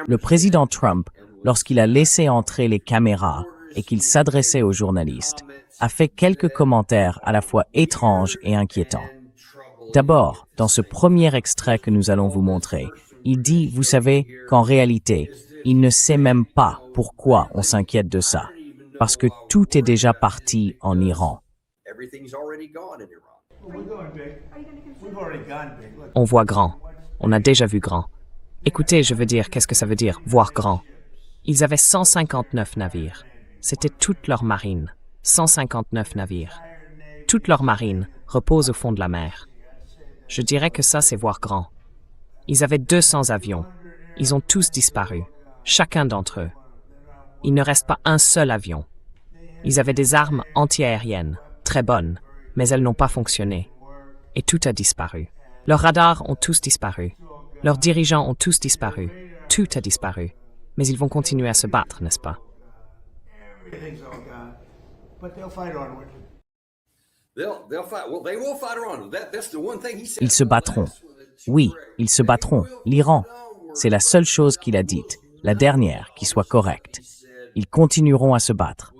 Le président Trump, lorsqu'il a laissé entrer les caméras et qu'il s'adressait aux journalistes, a fait quelques commentaires à la fois étranges et inquiétants. D'abord, dans ce premier extrait que nous allons vous montrer, il dit, vous savez, qu'en réalité, il ne sait même pas pourquoi on s'inquiète de ça, parce que tout est déjà parti en Iran. On voit grand. On a déjà vu grand. Écoutez, je veux dire, qu'est-ce que ça veut dire, voir grand? Ils avaient 159 navires. C'était toute leur marine. 159 navires. Toute leur marine repose au fond de la mer. Je dirais que ça, c'est voir grand. Ils avaient 200 avions. Ils ont tous disparu. Chacun d'entre eux. Il ne reste pas un seul avion. Ils avaient des armes antiaériennes, très bonnes, mais elles n'ont pas fonctionné. Et tout a disparu. Leurs radars ont tous disparu. Leurs dirigeants ont tous disparu. Tout a disparu. Mais ils vont continuer à se battre, n'est-ce pas? Ils se battront. Oui, ils se battront. L'Iran. C'est la seule chose qu'il a dite, la dernière qui soit correcte. Ils continueront à se battre.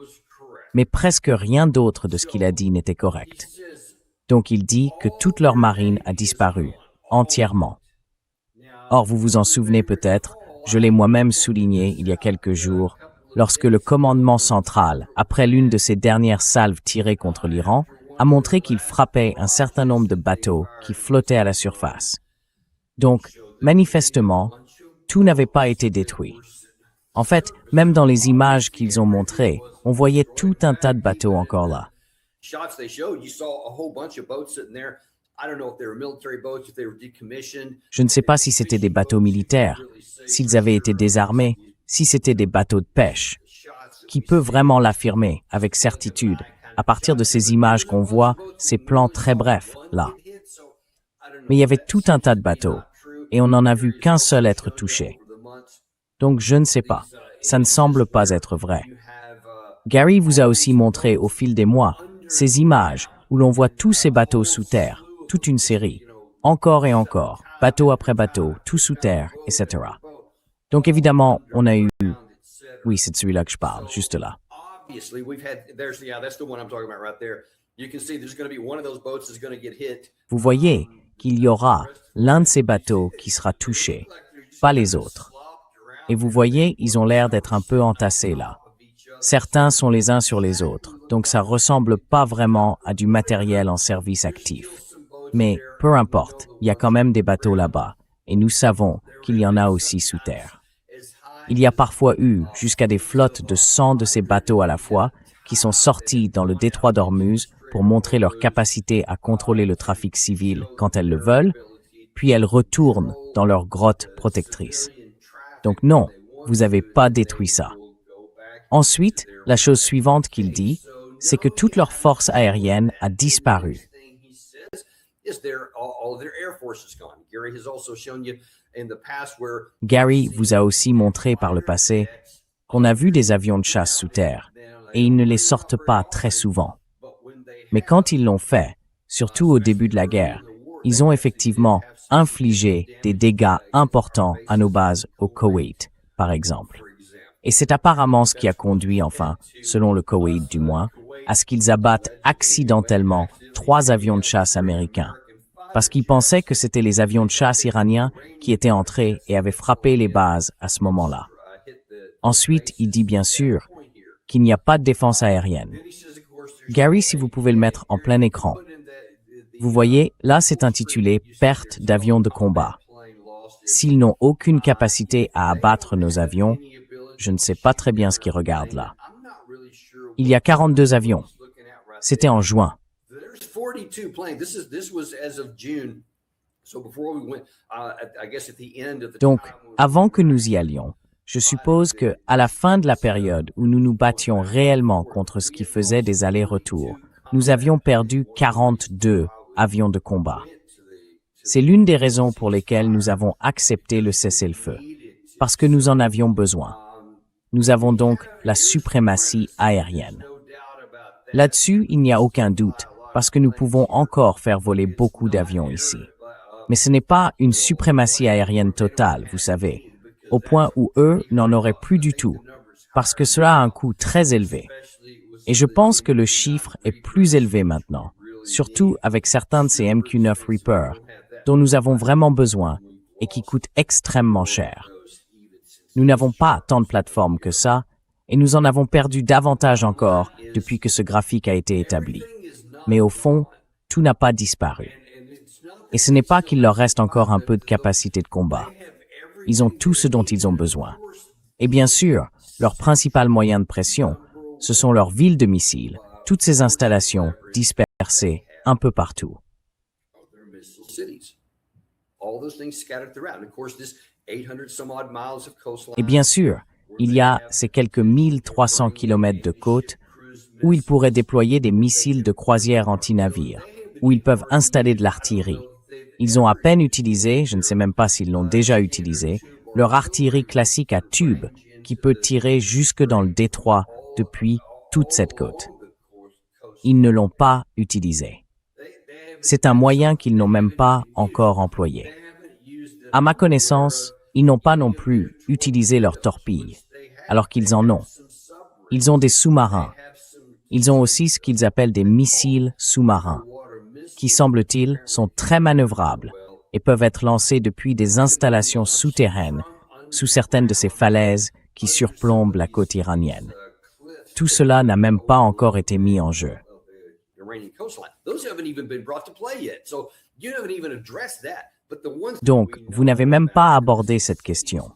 Mais presque rien d'autre de ce qu'il a dit n'était correct. Donc il dit que toute leur marine a disparu, entièrement. Or, vous vous en souvenez peut-être, je l'ai moi-même souligné il y a quelques jours, lorsque le commandement central, après l'une de ses dernières salves tirées contre l'Iran, a montré qu'il frappait un certain nombre de bateaux qui flottaient à la surface. Donc, manifestement, tout n'avait pas été détruit. En fait, même dans les images qu'ils ont montrées, on voyait tout un tas de bateaux encore là. Je ne sais pas si c'était des bateaux militaires, s'ils avaient été désarmés, si c'était des bateaux de pêche. Qui peut vraiment l'affirmer avec certitude à partir de ces images qu'on voit, ces plans très brefs, là. Mais il y avait tout un tas de bateaux, et on n'en a vu qu'un seul être touché. Donc je ne sais pas, ça ne semble pas être vrai. Gary vous a aussi montré au fil des mois ces images où l'on voit tous ces bateaux sous terre, toute une série, encore et encore, bateau après bateau, tout sous terre, etc. Donc évidemment, on a eu... Oui, c'est de celui-là que je parle, juste là. Vous voyez qu'il y aura l'un de ces bateaux qui sera touché, pas les autres. Et vous voyez, ils ont l'air d'être un peu entassés là. Certains sont les uns sur les autres, donc ça ressemble pas vraiment à du matériel en service actif. Mais peu importe, il y a quand même des bateaux là-bas, et nous savons qu'il y en a aussi sous terre. Il y a parfois eu jusqu'à des flottes de 100 de ces bateaux à la fois qui sont sortis dans le détroit d'Ormuz pour montrer leur capacité à contrôler le trafic civil quand elles le veulent, puis elles retournent dans leur grotte protectrice. Donc non, vous n'avez pas détruit ça. Ensuite, la chose suivante qu'il dit, c'est que toute leur force aérienne a disparu. Gary vous a aussi montré par le passé qu'on a vu des avions de chasse sous terre, et ils ne les sortent pas très souvent. Mais quand ils l'ont fait, surtout au début de la guerre, ils ont effectivement infligé des dégâts importants à nos bases au Koweït, par exemple. Et c'est apparemment ce qui a conduit, enfin, selon le Koweït du moins, à ce qu'ils abattent accidentellement 3 avions de chasse américains, parce qu'ils pensaient que c'était les avions de chasse iraniens qui étaient entrés et avaient frappé les bases à ce moment-là. Ensuite, il dit bien sûr qu'il n'y a pas de défense aérienne. Gary, si vous pouvez le mettre en plein écran. Vous voyez, là c'est intitulé « Perte d'avions de combat ». S'ils n'ont aucune capacité à abattre nos avions, je ne sais pas très bien ce qu'ils regardent là. Il y a 42 avions. C'était en juin. Donc, avant que nous y allions, je suppose que, à la fin de la période où nous nous battions réellement contre ce qui faisait des allers-retours, nous avions perdu 42 avions de combat. C'est l'une des raisons pour lesquelles nous avons accepté le cessez-le-feu, parce que nous en avions besoin. Nous avons donc la suprématie aérienne. Là-dessus, il n'y a aucun doute, parce que nous pouvons encore faire voler beaucoup d'avions ici. Mais ce n'est pas une suprématie aérienne totale, vous savez, au point où eux n'en auraient plus du tout, parce que cela a un coût très élevé. Et je pense que le chiffre est plus élevé maintenant, surtout avec certains de ces MQ-9 Reaper, dont nous avons vraiment besoin et qui coûtent extrêmement cher. Nous n'avons pas tant de plateformes que ça, et nous en avons perdu davantage encore depuis que ce graphique a été établi. Mais au fond, tout n'a pas disparu. Et ce n'est pas qu'il leur reste encore un peu de capacité de combat. Ils ont tout ce dont ils ont besoin. Et bien sûr, leur principal moyen de pression, ce sont leurs villes de missiles, toutes ces installations dispersées un peu partout. Et bien sûr, il y a ces quelques 1300 kilomètres de côte où ils pourraient déployer des missiles de croisière anti-navires, où ils peuvent installer de l'artillerie. Ils ont à peine utilisé, je ne sais même pas s'ils l'ont déjà utilisé, leur artillerie classique à tube qui peut tirer jusque dans le détroit depuis toute cette côte. Ils ne l'ont pas utilisé. C'est un moyen qu'ils n'ont même pas encore employé. À ma connaissance, ils n'ont pas non plus utilisé leurs torpilles, alors qu'ils en ont. Ils ont des sous-marins. Ils ont aussi ce qu'ils appellent des missiles sous-marins, qui, semble-t-il, sont très manœuvrables et peuvent être lancés depuis des installations souterraines, sous certaines de ces falaises qui surplombent la côte iranienne. Tout cela n'a même pas encore été mis en jeu. Donc, vous n'avez même pas abordé cette question.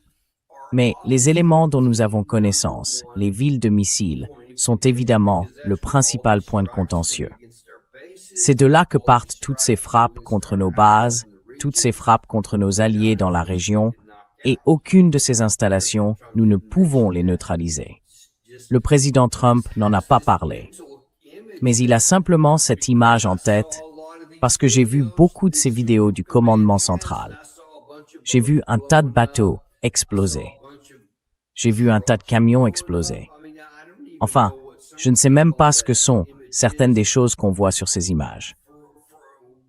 Mais les éléments dont nous avons connaissance, les villes de missiles, sont évidemment le principal point de contentieux. C'est de là que partent toutes ces frappes contre nos bases, toutes ces frappes contre nos alliés dans la région, et aucune de ces installations, nous ne pouvons les neutraliser. Le président Trump n'en a pas parlé. Mais il a simplement cette image en tête, parce que j'ai vu beaucoup de ces vidéos du commandement central. J'ai vu un tas de bateaux exploser. J'ai vu un tas de camions exploser. Enfin, je ne sais même pas ce que sont certaines des choses qu'on voit sur ces images.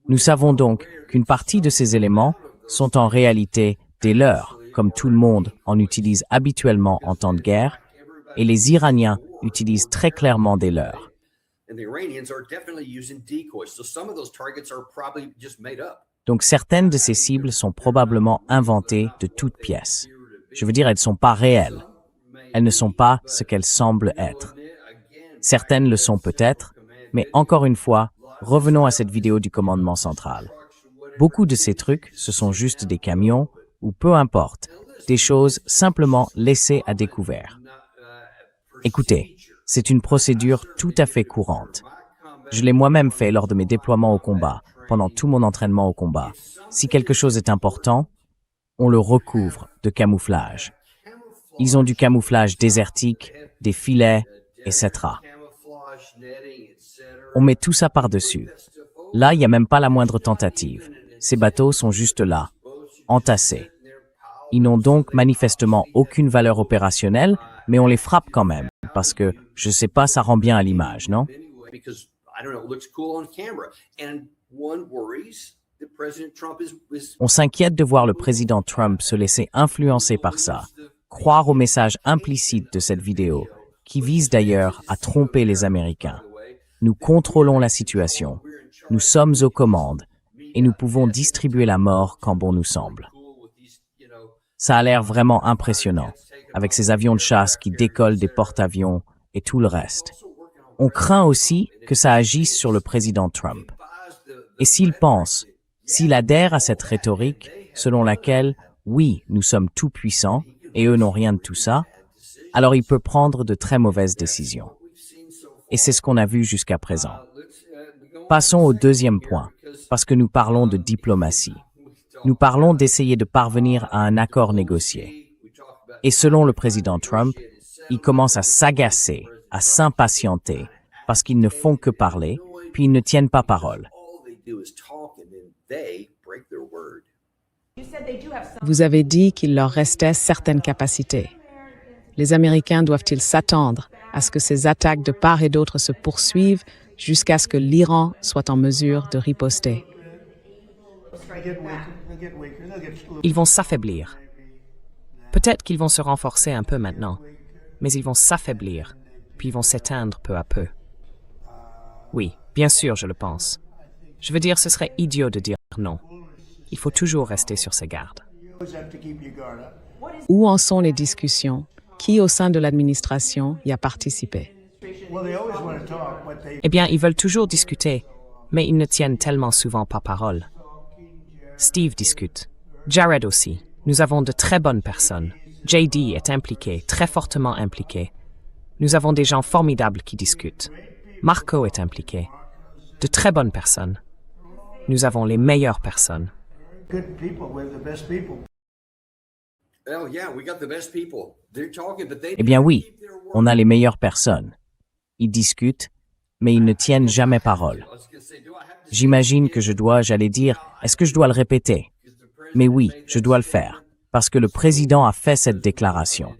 Nous savons donc qu'une partie de ces éléments sont en réalité des leurs, comme tout le monde en utilise habituellement en temps de guerre, et les Iraniens utilisent très clairement des leurs. Donc certaines de ces cibles sont probablement inventées de toutes pièces. Je veux dire, elles ne sont pas réelles. Elles ne sont pas ce qu'elles semblent être. Certaines le sont peut-être, mais encore une fois, revenons à cette vidéo du commandement central. Beaucoup de ces trucs, ce sont juste des camions, ou peu importe, des choses simplement laissées à découvert. Écoutez, c'est une procédure tout à fait courante. Je l'ai moi-même fait lors de mes déploiements au combat, pendant tout mon entraînement au combat. Si quelque chose est important, on le recouvre de camouflage. Ils ont du camouflage désertique, des filets, etc. On met tout ça par-dessus. Là, il n'y a même pas la moindre tentative. Ces bateaux sont juste là, entassés. Ils n'ont donc manifestement aucune valeur opérationnelle, mais on les frappe quand même, parce que, je sais pas, ça rend bien à l'image, non? On s'inquiète de voir le président Trump se laisser influencer par ça, croire au message implicite de cette vidéo, qui vise d'ailleurs à tromper les Américains. Nous contrôlons la situation, nous sommes aux commandes, et nous pouvons distribuer la mort quand bon nous semble. Ça a l'air vraiment impressionnant, avec ces avions de chasse qui décollent des porte-avions et tout le reste. On craint aussi que ça agisse sur le président Trump. Et s'il pense, s'il adhère à cette rhétorique selon laquelle, oui, nous sommes tout puissants et eux n'ont rien de tout ça, alors il peut prendre de très mauvaises décisions. Et c'est ce qu'on a vu jusqu'à présent. Passons au deuxième point, parce que nous parlons de diplomatie. Nous parlons d'essayer de parvenir à un accord négocié. Et selon le président Trump, il commence à s'agacer, à s'impatienter, parce qu'ils ne font que parler, puis ils ne tiennent pas parole. Vous avez dit qu'il leur restait certaines capacités. Les Américains doivent-ils s'attendre à ce que ces attaques de part et d'autre se poursuivent jusqu'à ce que l'Iran soit en mesure de riposter? Ils vont s'affaiblir. Peut-être qu'ils vont se renforcer un peu maintenant, mais ils vont s'affaiblir, puis ils vont s'éteindre peu à peu. Oui, bien sûr, je le pense. Je veux dire, ce serait idiot de dire non. Il faut toujours rester sur ses gardes. Où en sont les discussions? Qui au sein de l'administration y a participé? Eh bien, ils veulent toujours discuter, mais ils ne tiennent tellement souvent pas parole. Steve discute. Jared aussi. Nous avons de très bonnes personnes. JD est impliqué, très fortement impliqué. Nous avons des gens formidables qui discutent. Marco est impliqué. De très bonnes personnes. Nous avons les meilleures personnes. Eh bien oui, on a les meilleures personnes. Ils discutent, mais ils ne tiennent jamais parole. J'imagine que j'allais dire, est-ce que je dois le répéter? Mais oui, je dois le faire, parce que le président a fait cette déclaration.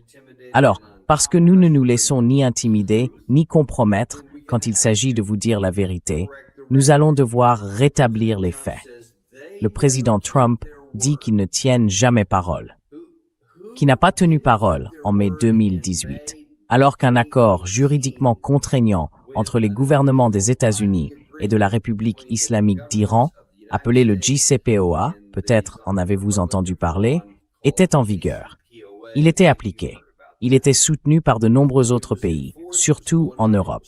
Alors, parce que nous ne nous laissons ni intimider, ni compromettre quand il s'agit de vous dire la vérité, nous allons devoir rétablir les faits. Le président Trump dit qu'ils ne tiennent jamais parole. Qui n'a pas tenu parole en mai 2018, alors qu'un accord juridiquement contraignant entre les gouvernements des États-Unis et de la République islamique d'Iran, appelé le JCPOA, peut-être en avez-vous entendu parler, était en vigueur. Il était appliqué. Il était soutenu par de nombreux autres pays, surtout en Europe.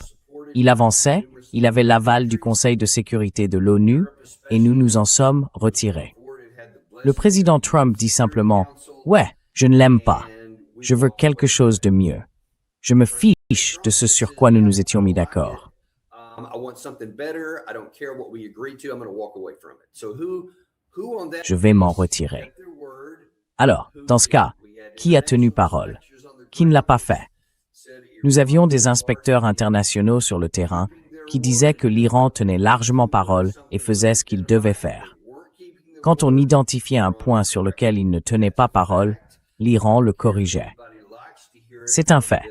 Il avançait, il avait l'aval du Conseil de sécurité de l'ONU, et nous nous en sommes retirés. Le président Trump dit simplement « Ouais, je ne l'aime pas. Je veux quelque chose de mieux. Je me fiche de ce sur quoi nous nous étions mis d'accord. » Je vais m'en retirer. Alors, dans ce cas, qui a tenu parole? Qui ne l'a pas fait? Nous avions des inspecteurs internationaux sur le terrain qui disaient que l'Iran tenait largement parole et faisait ce qu'il devait faire. Quand on identifiait un point sur lequel il ne tenait pas parole, l'Iran le corrigeait. C'est un fait.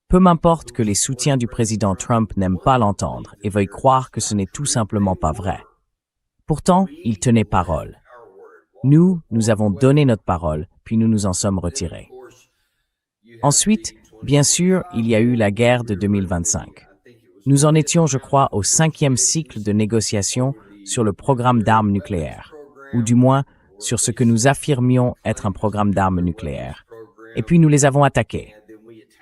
Peu m'importe que les soutiens du président Trump n'aiment pas l'entendre et veuillent croire que ce n'est tout simplement pas vrai. Pourtant, il tenait parole. Nous avons donné notre parole, puis nous nous en sommes retirés. Ensuite, bien sûr, il y a eu la guerre de 2025. Nous en étions, je crois, au 5e cycle de négociations sur le programme d'armes nucléaires, ou du moins sur ce que nous affirmions être un programme d'armes nucléaires. Et puis nous les avons attaqués.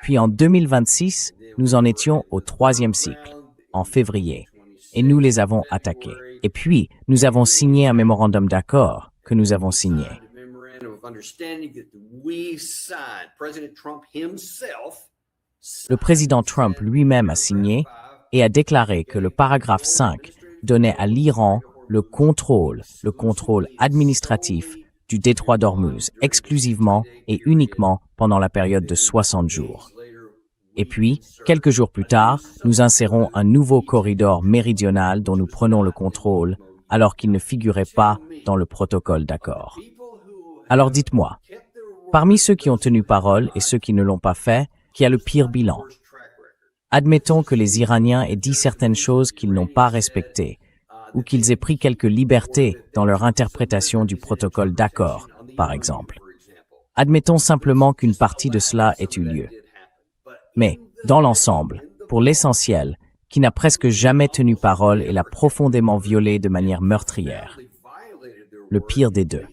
Puis en 2026, nous en étions au 3e cycle, en février, et nous les avons attaqués. Et puis, nous avons signé un mémorandum d'accord que nous avons signé. Le président Trump lui-même a signé et a déclaré que le paragraphe 5 donnait à l'Iran le contrôle administratif du détroit d'Ormuz exclusivement et uniquement pendant la période de 60 jours. Et puis, quelques jours plus tard, nous insérons un nouveau corridor méridional dont nous prenons le contrôle, alors qu'il ne figurait pas dans le protocole d'accord. Alors dites-moi, parmi ceux qui ont tenu parole et ceux qui ne l'ont pas fait, qui a le pire bilan? Admettons que les Iraniens aient dit certaines choses qu'ils n'ont pas respectées, ou qu'ils aient pris quelques libertés dans leur interprétation du protocole d'accord, par exemple. Admettons simplement qu'une partie de cela ait eu lieu. Mais, dans l'ensemble, pour l'essentiel, qui n'a presque jamais tenu parole et l'a profondément violé de manière meurtrière. Le pire des deux.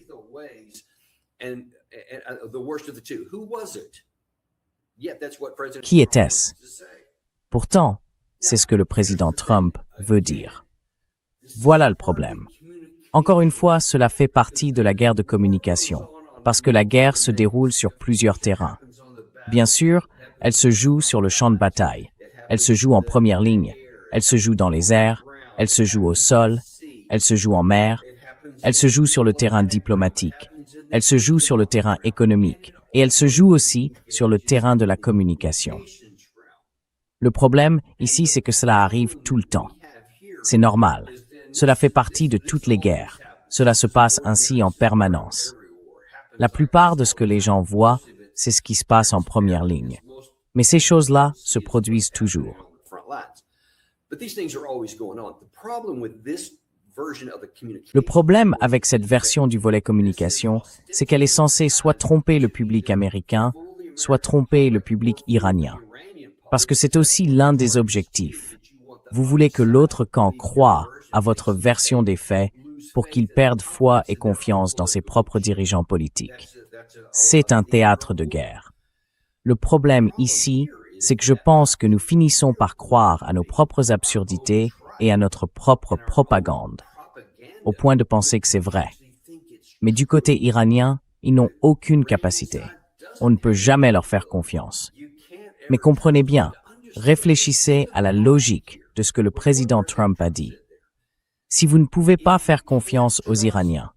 Qui était-ce? Pourtant, c'est ce que le président Trump veut dire. Voilà le problème. Encore une fois, cela fait partie de la guerre de communication, parce que la guerre se déroule sur plusieurs terrains. Bien sûr, elle se joue sur le champ de bataille, elle se joue en première ligne, elle se joue dans les airs, elle se joue au sol, elle se joue en mer, elle se joue sur le terrain diplomatique, elle se joue sur le terrain économique, et elle se joue aussi sur le terrain de la communication. Le problème, ici, c'est que cela arrive tout le temps. C'est normal. Cela fait partie de toutes les guerres. Cela se passe ainsi en permanence. La plupart de ce que les gens voient, c'est ce qui se passe en première ligne. Mais ces choses-là se produisent toujours. Le problème avec cette version du volet communication, c'est qu'elle est censée soit tromper le public américain, soit tromper le public iranien. Parce que c'est aussi l'un des objectifs. Vous voulez que l'autre camp croie à votre version des faits pour qu'il perde foi et confiance dans ses propres dirigeants politiques. C'est un théâtre de guerre. Le problème ici, c'est que je pense que nous finissons par croire à nos propres absurdités et à notre propre propagande, au point de penser que c'est vrai. Mais du côté iranien, ils n'ont aucune capacité. On ne peut jamais leur faire confiance. Mais comprenez bien, réfléchissez à la logique de ce que le président Trump a dit. Si vous ne pouvez pas faire confiance aux Iraniens,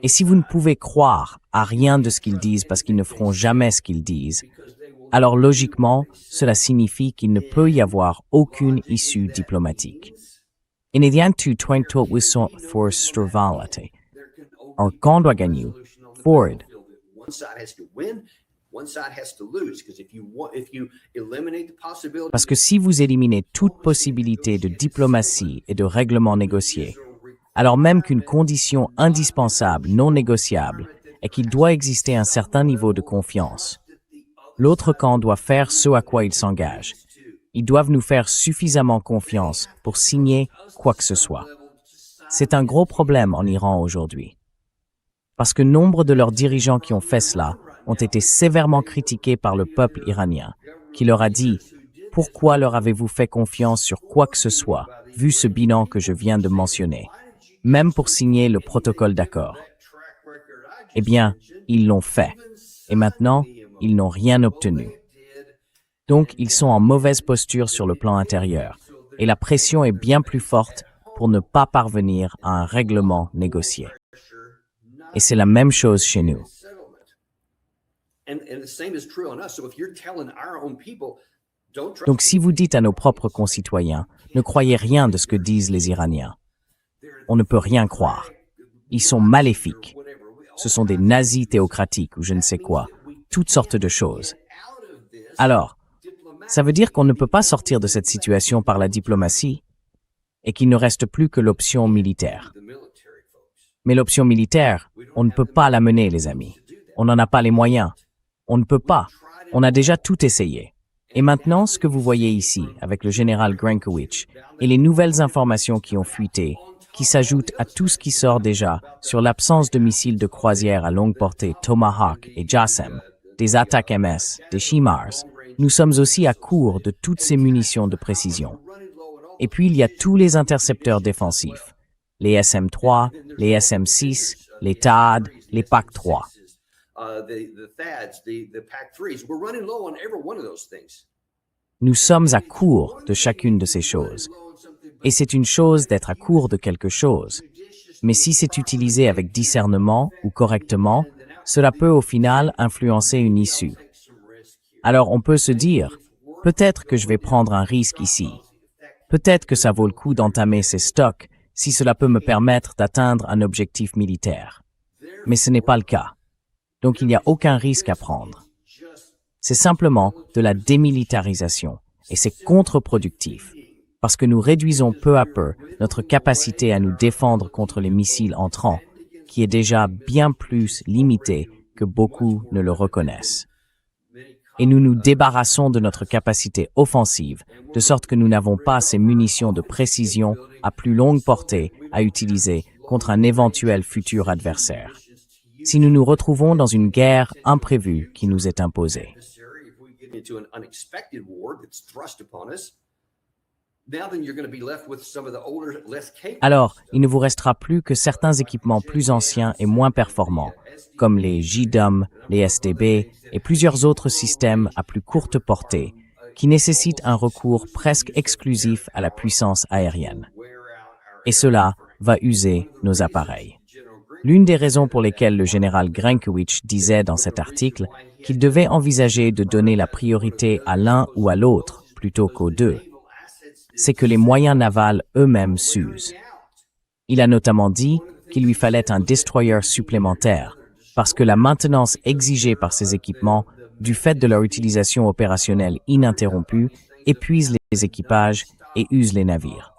et si vous ne pouvez croire à rien de ce qu'ils disent parce qu'ils ne feront jamais ce qu'ils disent, alors logiquement, cela signifie qu'il ne peut y avoir aucune issue diplomatique. Un camp doit gagner. Forward. Parce que si vous éliminez toute possibilité de diplomatie et de règlement négocié, alors même qu'une condition indispensable, non négociable, est qu'il doit exister un certain niveau de confiance, l'autre camp doit faire ce à quoi il s'engage. Ils doivent nous faire suffisamment confiance pour signer quoi que ce soit. C'est un gros problème en Iran aujourd'hui. Parce que nombre de leurs dirigeants qui ont fait cela ont été sévèrement critiqués par le peuple iranien, qui leur a dit « Pourquoi leur avez-vous fait confiance sur quoi que ce soit, vu ce bilan que je viens de mentionner, même pour signer le protocole d'accord ?» Eh bien, ils l'ont fait. Et maintenant, ils n'ont rien obtenu. Donc, ils sont en mauvaise posture sur le plan intérieur, et la pression est bien plus forte pour ne pas parvenir à un règlement négocié. Et c'est la même chose chez nous. Donc, si vous dites à nos propres concitoyens, ne croyez rien de ce que disent les Iraniens, on ne peut rien croire. Ils sont maléfiques. Ce sont des nazis théocratiques ou je ne sais quoi, toutes sortes de choses. Alors, ça veut dire qu'on ne peut pas sortir de cette situation par la diplomatie et qu'il ne reste plus que l'option militaire. Mais l'option militaire, on ne peut pas la mener, les amis. On n'en a pas les moyens. On ne peut pas. On a déjà tout essayé. Et maintenant, ce que vous voyez ici, avec le général Grankowicz, et les nouvelles informations qui ont fuité, qui s'ajoutent à tout ce qui sort déjà sur l'absence de missiles de croisière à longue portée Tomahawk et JASSM, des attaques MS, des HIMARS, nous sommes aussi à court de toutes ces munitions de précision. Et puis il y a tous les intercepteurs défensifs, les SM-3, les SM-6, les THAAD, les PAC-3. Nous sommes à court de chacune de ces choses. Et c'est une chose d'être à court de quelque chose. Mais si c'est utilisé avec discernement ou correctement, cela peut au final influencer une issue. Alors on peut se dire, peut-être que je vais prendre un risque ici. Peut-être que ça vaut le coup d'entamer ces stocks si cela peut me permettre d'atteindre un objectif militaire. Mais ce n'est pas le cas. Donc il n'y a aucun risque à prendre. C'est simplement de la démilitarisation et c'est contre-productif parce que nous réduisons peu à peu notre capacité à nous défendre contre les missiles entrants qui est déjà bien plus limitée que beaucoup ne le reconnaissent. Et nous nous débarrassons de notre capacité offensive, de sorte que nous n'avons pas ces munitions de précision à plus longue portée à utiliser contre un éventuel futur adversaire. Si nous nous retrouvons dans une guerre imprévue qui nous est imposée. Alors, il ne vous restera plus que certains équipements plus anciens et moins performants, comme les JDOM, les SDB et plusieurs autres systèmes à plus courte portée, qui nécessitent un recours presque exclusif à la puissance aérienne. Et cela va user nos appareils. L'une des raisons pour lesquelles le général Grankowicz disait dans cet article qu'il devait envisager de donner la priorité à l'un ou à l'autre plutôt qu'aux deux, c'est que les moyens navals eux-mêmes s'usent. Il a notamment dit qu'il lui fallait un destroyer supplémentaire parce que la maintenance exigée par ces équipements, du fait de leur utilisation opérationnelle ininterrompue, épuise les équipages et use les navires.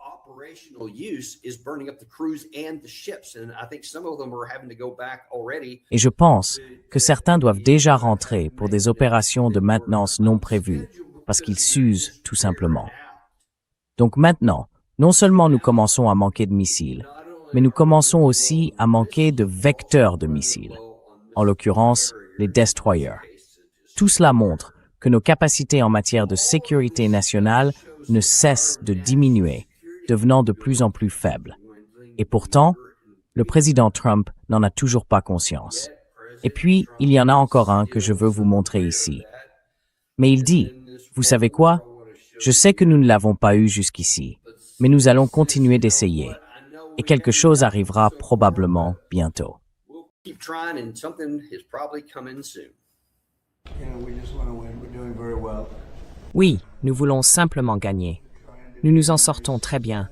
Et je pense que certains doivent déjà rentrer pour des opérations de maintenance non prévues, parce qu'ils s'usent tout simplement. Donc maintenant, non seulement nous commençons à manquer de missiles, mais nous commençons aussi à manquer de vecteurs de missiles, en l'occurrence les destroyers. Tout cela montre que nos capacités en matière de sécurité nationale ne cessent de diminuer, devenant de plus en plus faibles. Et pourtant, le président Trump n'en a toujours pas conscience. Et puis, il y en a encore un que je veux vous montrer ici. Mais il dit, vous savez quoi? Je sais que nous ne l'avons pas eu jusqu'ici, mais nous allons continuer d'essayer. Et quelque chose arrivera probablement bientôt. Oui, nous voulons simplement gagner. Nous nous en sortons très bien.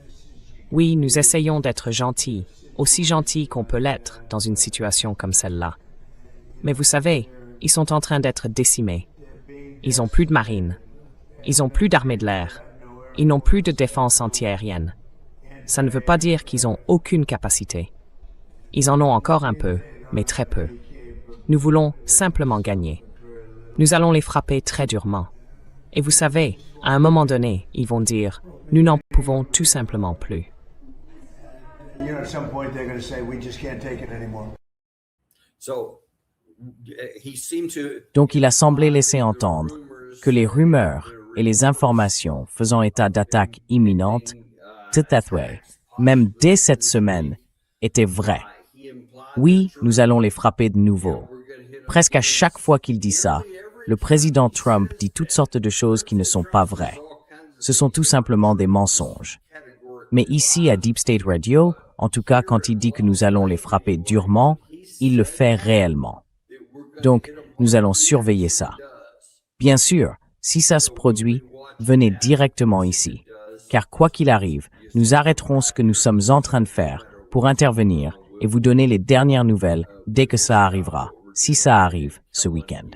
Oui, nous essayons d'être gentils, aussi gentils qu'on peut l'être dans une situation comme celle-là. Mais vous savez, ils sont en train d'être décimés. Ils n'ont plus de marine. Ils n'ont plus d'armée de l'air. Ils n'ont plus de défense antiaérienne. Ça ne veut pas dire qu'ils n'ont aucune capacité. Ils en ont encore un peu, mais très peu. Nous voulons simplement gagner. Nous allons les frapper très durement. Et vous savez, à un moment donné, ils vont dire « Nous n'en pouvons tout simplement plus ». Donc il a semblé laisser entendre que les rumeurs et les informations faisant état d'attaques imminentes, Tethway, même dès cette semaine, étaient vraies. Oui, nous allons les frapper de nouveau. Presque à chaque fois qu'il dit ça, le président Trump dit toutes sortes de choses qui ne sont pas vraies. Ce sont tout simplement des mensonges. Mais ici, à Deep State Radio, en tout cas quand il dit que nous allons les frapper durement, il le fait réellement. Donc, nous allons surveiller ça. Bien sûr, si ça se produit, venez directement ici. Car quoi qu'il arrive, nous arrêterons ce que nous sommes en train de faire pour intervenir et vous donner les dernières nouvelles dès que ça arrivera, si ça arrive ce week-end.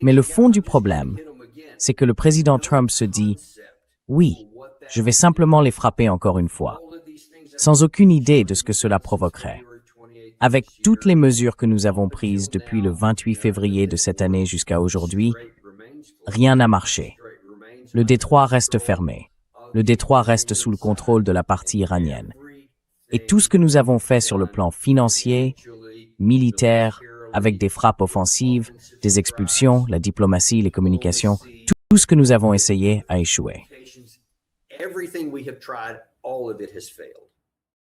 Mais le fond du problème, c'est que le président Trump se dit « Oui, je vais simplement les frapper encore une fois », sans aucune idée de ce que cela provoquerait. Avec toutes les mesures que nous avons prises depuis le 28 février de cette année jusqu'à aujourd'hui, rien n'a marché. Le détroit reste fermé. Le détroit reste sous le contrôle de la partie iranienne. Et tout ce que nous avons fait sur le plan financier, militaire, avec des frappes offensives, des expulsions, la diplomatie, les communications, tout ce que nous avons essayé a échoué. Everything we have tried, all of it has failed.